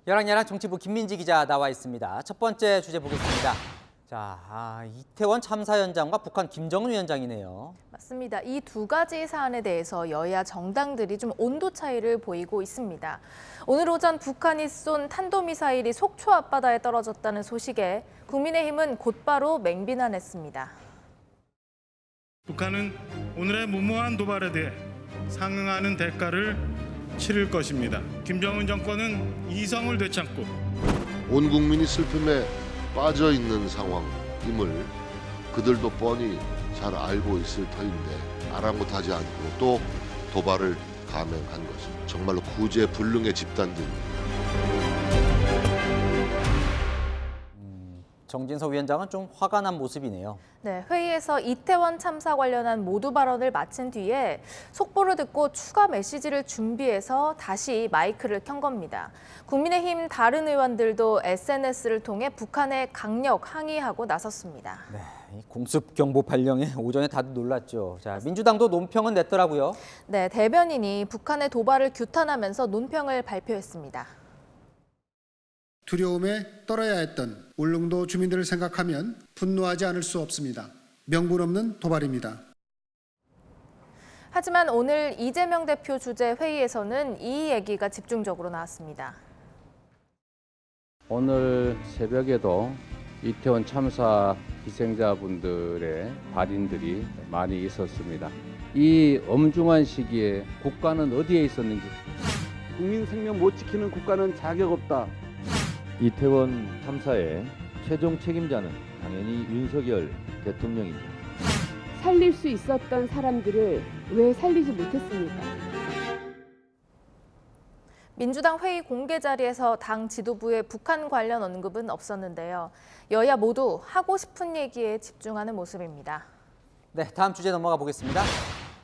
야랑야랑 정치부 김민지 기자 나와 있습니다. 첫 번째 주제 보겠습니다. 자, 이태원 참사 현장과 북한 김정은 위원장이네요. 맞습니다. 이 두 가지 사안에 대해서 여야 정당들이 좀 온도 차이를 보이고 있습니다. 오늘 오전 북한이 쏜 탄도미사일이 속초 앞바다에 떨어졌다는 소식에 국민의힘은 곧바로 맹비난했습니다. 북한은 오늘의 무모한 도발에 대해 상응하는 대가를 치를 것입니다. 김정은 정권은 이성을 되찾고 온 국민이 슬픔에 빠져 있는 상황임을 그들도 뻔히 잘 알고 있을 터인데 아랑곳하지 않고 또 도발을 감행한 것은 정말로 구제불능의 집단들입니다. 정진석 위원장은 좀 화가 난 모습이네요. 네, 회의에서 이태원 참사 관련한 모두 발언을 마친 뒤에 속보를 듣고 추가 메시지를 준비해서 다시 마이크를 켠 겁니다. 국민의힘 다른 의원들도 SNS를 통해 북한에 강력 항의하고 나섰습니다. 네, 이 공습 경보 발령에 오전에 다들 놀랐죠. 자, 민주당도 논평은 냈더라고요. 네, 대변인이 북한의 도발을 규탄하면서 논평을 발표했습니다. 두려움에 떨어야 했던 울릉도 주민들을 생각하면 분노하지 않을 수 없습니다. 명분 없는 도발입니다. 하지만 오늘 이재명 대표 주재 회의에서는 이 얘기가 집중적으로 나왔습니다. 오늘 새벽에도 이태원 참사 희생자분들의 발인들이 많이 있었습니다. 이 엄중한 시기에 국가는 어디에 있었는지. 국민 생명 못 지키는 국가는 자격 없다. 이태원 참사의 최종 책임자는 당연히 윤석열 대통령입니다. 살릴 수 있었던 사람들을 왜 살리지 못했습니까? 민주당 회의 공개 자리에서 당 지도부의 북한 관련 언급은 없었는데요. 여야 모두 하고 싶은 얘기에 집중하는 모습입니다. 네, 다음 주제 넘어가 보겠습니다.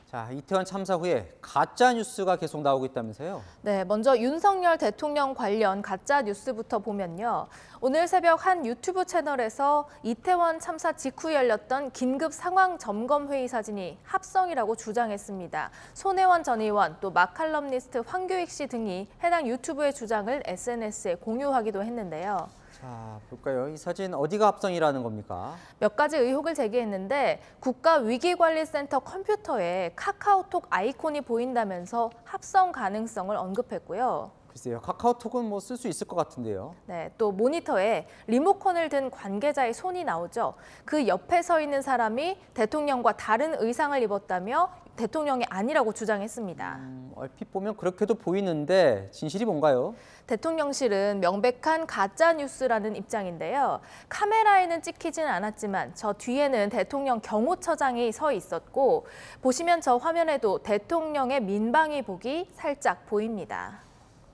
자, 이태원 참사 후에 가짜 뉴스가 계속 나오고 있다면서요? 네, 먼저 윤석열 대통령 관련 가짜 뉴스부터 보면요. 오늘 새벽 한 유튜브 채널에서 이태원 참사 직후 열렸던 긴급 상황 점검 회의 사진이 합성이라고 주장했습니다. 손혜원 전 의원, 또 마칼럼니스트 황교익 씨 등이 해당 유튜브의 주장을 SNS에 공유하기도 했는데요. 자, 볼까요? 이 사진 어디가 합성이라는 겁니까? 몇 가지 의혹을 제기했는데 국가위기관리센터 컴퓨터에 카카오톡 아이콘이 보인다면서 합성 가능성을 언급했고요. 글쎄요, 카카오톡은 뭐 쓸 수 있을 것 같은데요. 네, 또 모니터에 리모컨을 든 관계자의 손이 나오죠. 그 옆에 서 있는 사람이 대통령과 다른 의상을 입었다며 대통령이 아니라고 주장했습니다. 얼핏 보면 그렇게도 보이는데 진실이 뭔가요? 대통령실은 명백한 가짜 뉴스라는 입장인데요. 카메라에는 찍히진 않았지만 저 뒤에는 대통령 경호처장이 서 있었고 보시면 저 화면에도 대통령의 민방위복이 살짝 보입니다.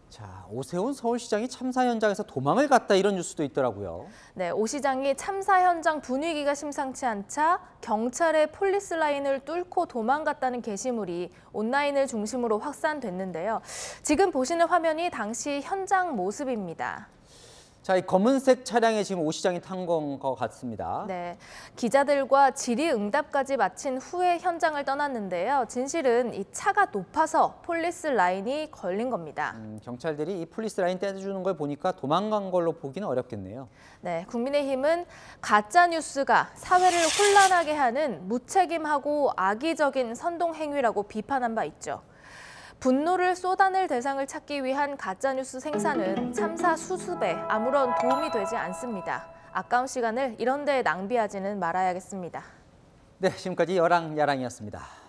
자, 오세훈 서울시장이 참사 현장에서 도망을 갔다 이런 뉴스도 있더라고요. 네, 오 시장이 참사 현장 분위기가 심상치 않자 경찰의 폴리스 라인을 뚫고 도망갔다는 게시물이 온라인을 중심으로 확산됐는데요. 지금 보시는 화면이 당시 현장 모습입니다. 자, 이 검은색 차량에 지금 오 시장이 탄 건 것 같습니다. 네, 기자들과 질의응답까지 마친 후에 현장을 떠났는데요. 진실은 이 차가 높아서 폴리스 라인이 걸린 겁니다. 경찰들이 이 폴리스 라인 떼주는 걸 보니까 도망간 걸로 보기는 어렵겠네요. 네, 국민의힘은 가짜 뉴스가 사회를 혼란하게 하는 무책임하고 악의적인 선동 행위라고 비판한 바 있죠. 분노를 쏟아낼 대상을 찾기 위한 가짜뉴스 생산은 참사 수습에 아무런 도움이 되지 않습니다. 아까운 시간을 이런 데에 낭비하지는 말아야겠습니다. 네, 지금까지 여랑야랑이었습니다.